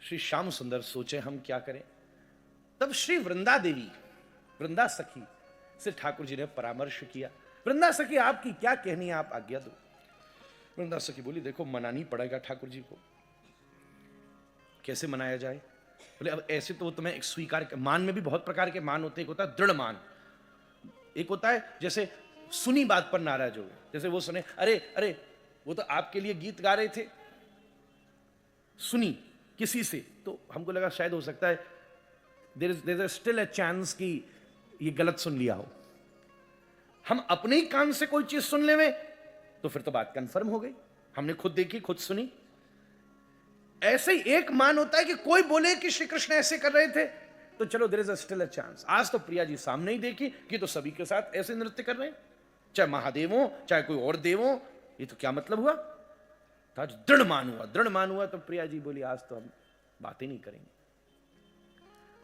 श्री श्याम सुंदर सोचे हम क्या करें। तब श्री वृंदा देवी, वृंदा सखी से ठाकुर जी ने परामर्श किया। वृंदा सखी आपकी क्या कहनी है, आप आज्ञा दो। वृंदा सखी बोली देखो मनानी पड़ेगा ठाकुर जी को, कैसे मनाया जाए। बोले अब ऐसे तो तुम्हें एक स्वीकार, मान में भी बहुत प्रकार के मान होते हैं। एक होता है दृढ़ मान, एक होता है जैसे सुनी बात पर नाराज हो, जैसे वो सुने अरे अरे वो तो आपके लिए गीत गा रहे थे, सुनी किसी से, तो हमको लगा शायद हो सकता है there is still a chance कि ये गलत सुन लिया हो। हम अपने ही कान से कोई चीज सुन लेवे तो फिर तो बात कंफर्म हो गई, हमने खुद देखी खुद सुनी। ऐसे ही एक मान होता है कि कोई बोले कि श्री कृष्ण ऐसे कर रहे थे तो चलो there is still a chance. आज तो प्रिया जी सामने ही देखी कि तो सभी के साथ ऐसे नृत्य कर रहे हैं, चाहे महादेव हो चाहे कोई और देव हो, ये तो क्या मतलब हुआ। तो आज दृढ़ मान हुआ, दृढ़ मान हुआ। तो प्रिया जी बोली आज तो हम बातें नहीं करेंगे।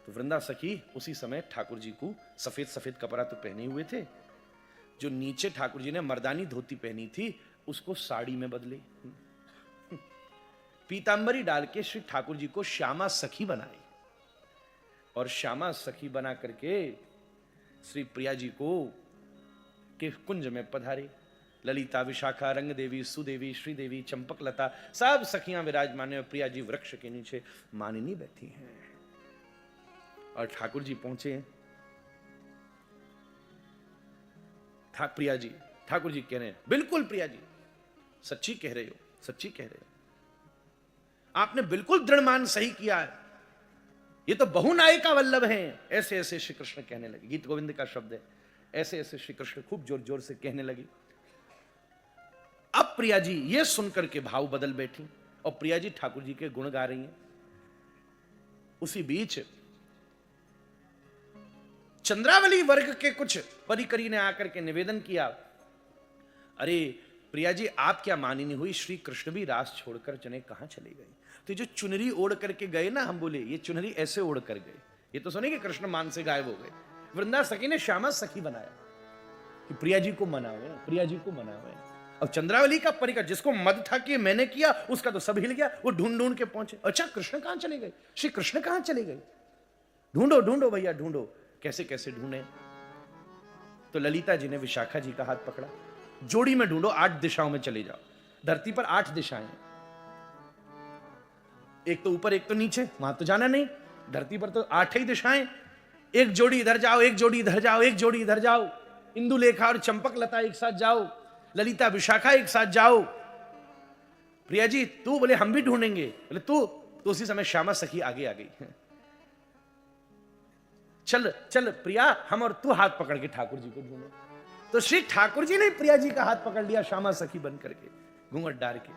तो वृंदा सखी उसी समय ठाकुर जी को सफेद सफेद कपड़ा तो पहने हुए थे, जो नीचे ठाकुर जी ने मर्दानी धोती पहनी थी उसको साड़ी में बदले, पीतांबरी डाल के श्री ठाकुर जी को श्यामा सखी बनाई। और श्यामा सखी बना करके श्री प्रिया जी को के कुंज में पधारे। ललिता, विशाखा, रंग देवी, सुदेवी, श्रीदेवी, चंपक लता सब सखियां विराजमान है। प्रिया जी वृक्ष के नीचे मानिनी बैठी हैं और ठाकुर जी पहुंचे हैं। प्रिया जी, ठाकुर जी कह रहे हैं बिल्कुल प्रिया जी सच्ची कह रहे हो, सच्ची कह रहे हो, आपने बिल्कुल दृढ़मान सही किया है, ये तो बहुनायिका वल्लभ हैं। ऐसे ऐसे श्री कृष्ण कहने लगे, गीत गोविंद का शब्द है, ऐसे ऐसे श्री कृष्ण खूब जोर जोर से कहने लगे। अब प्रिया जी ये सुनकर के भाव बदल बैठी और प्रिया जी ठाकुर जी के गुण गा रही हैं। उसी बीच चंद्रावली वर्ग के कुछ परिकरी ने आकर के निवेदन किया, अरे प्रिया जी आप क्या मानी नहीं हुई, श्री कृष्ण भी रास छोड़कर चने कहां चले गए। तो जो चुनरी ओढ़ करके गए ना, हम बोले ये चुनरी ऐसे ओढ़ कर गए, ये तो सुने कि कृष्ण मान से गायब हो गए। वृंदा सखी ने श्यामा सखी बनाया कि प्रिया जी को मनावे, प्रिया जी को मनावे। अब चंद्रावली का परिकर जिसको मद था कि मैंने किया, उसका तो सब हिल गया। वो ढूंढ ढूंढ के पहुंचे, अच्छा कृष्ण कहां चले गए, श्री कृष्ण कहां चले गए, ढूंढो ढूंढो भैया ढूंढो। कैसे कैसे ढूंढे। तो ललिता जी ने विशाखा जी का हाथ पकड़ा, जोड़ी में ढूंढो, 8 दिशाओं में चले जाओ। धरती पर 8 दिशाएं हैं, एक तो ऊपर एक तो नीचे, वहां तो जाना नहीं। धरती पर तो 8 ही दिशाएं, एक जोड़ी इधर जाओ, एक जोड़ी इधर जाओ, एक जोड़ी इधर जाओ। इंदुलेखा और चंपक लता एक साथ जाओ, ललिता विशाखा एक साथ जाओ। प्रिया जी तू, बोले हम भी ढूंढेंगे। बोले तू, तो उसी समय श्यामा सखी आगे आ गई, चल चल प्रिया हम और तू हाथ पकड़ के ठाकुर जी को ढूंढो। तो श्री ठाकुर जी ने प्रिया जी का हाथ पकड़ लिया श्यामा सखी बन करके, घूंघट डाल के।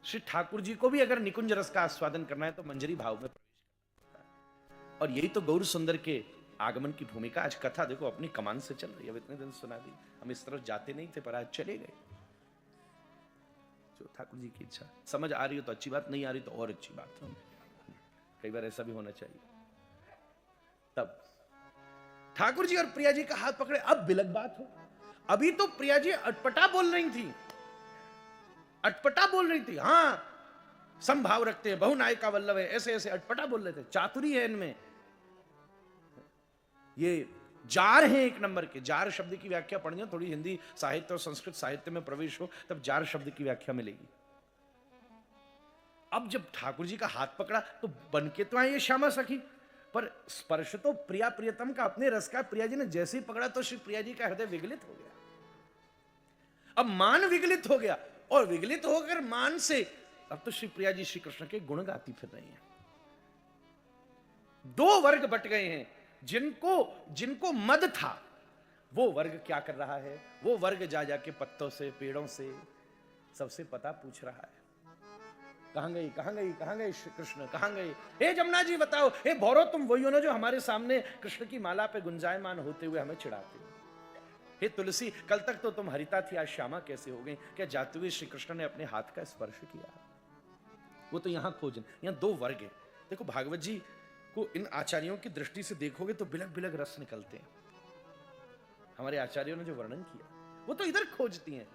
श्री ठाकुर जी को भी अगर निकुंज रस का आस्वादन करना है तो मंजरी भाव में प्रवेश करना है। और यही तो गौर सुंदर के आगमन की भूमिका। आज कथा देखो अपनी कमान से चल रही है, अब इतने दिन सुना दी, हम इस तरफ जाते नहीं थे पर आज चले गए। जो ठाकुर जी की इच्छा, समझ आ रही हो तो अच्छी बात, नहीं आ रही तो और अच्छी बात है, कई बार ऐसा भी होना चाहिए। तब ठाकुर जी और प्रिया जी का हाथ पकड़े। अब बिलक बात हो, अभी तो प्रिया जी अटपटा बोल रही थी, अटपटा बोल रही थी, हां संभाव रखते हैं, बहुनायिका वल्लभ है, ऐसे ऐसे अटपटा बोल रहे थे। चातुरी है इनमें, ये जार हैं एक नंबर के। जार शब्द की व्याख्या पढ़नी, थोड़ी हिंदी साहित्य और संस्कृत साहित्य में प्रवेश हो तब जार शब्द की व्याख्या मिलेगी। अब जब ठाकुर जी का हाथ पकड़ा तो बनके तो आए ये श्यामा सखी, पर स्पर्श तो प्रिया प्रियतम का, अपने रस का। प्रिया जी ने जैसे ही पकड़ा तो श्री प्रिया जी का हृदय विगलित हो गया। अब मान विगलित हो गया, और विगलित होकर मान से अब तो श्री प्रिया जी श्री कृष्ण के गुण गाती फिर रही हैं। 2 वर्ग बट गए हैं, जिनको मद था वो वर्ग क्या कर रहा है, वो वर्ग जा जाके पत्तों से पेड़ों से सबसे पता पूछ रहा है, कहां गई कहां गई कहां गए श्री कृष्ण, कहां गए। हे जमुना जी बताओ, हे भौरो तुम वही हो ना जो हमारे सामने कृष्ण की माला पे गुंजायमान होते हुए हमें चिढ़ाते हो। हे तुलसी, कल तक तो तुम हरिता थी, आज श्यामा कैसे हो गई। क्या जाते हुए श्री कृष्ण ने अपने हाथ का स्पर्श किया। वो तो यहां खोजन, यहां 2 वर्ग है। देखो भागवत जी को इन आचार्यों की दृष्टि से देखोगे तो बिलक बिलक रस निकलते हैं। हमारे आचार्यों ने जो वर्णन किया वो तो इधर खोजती हैं।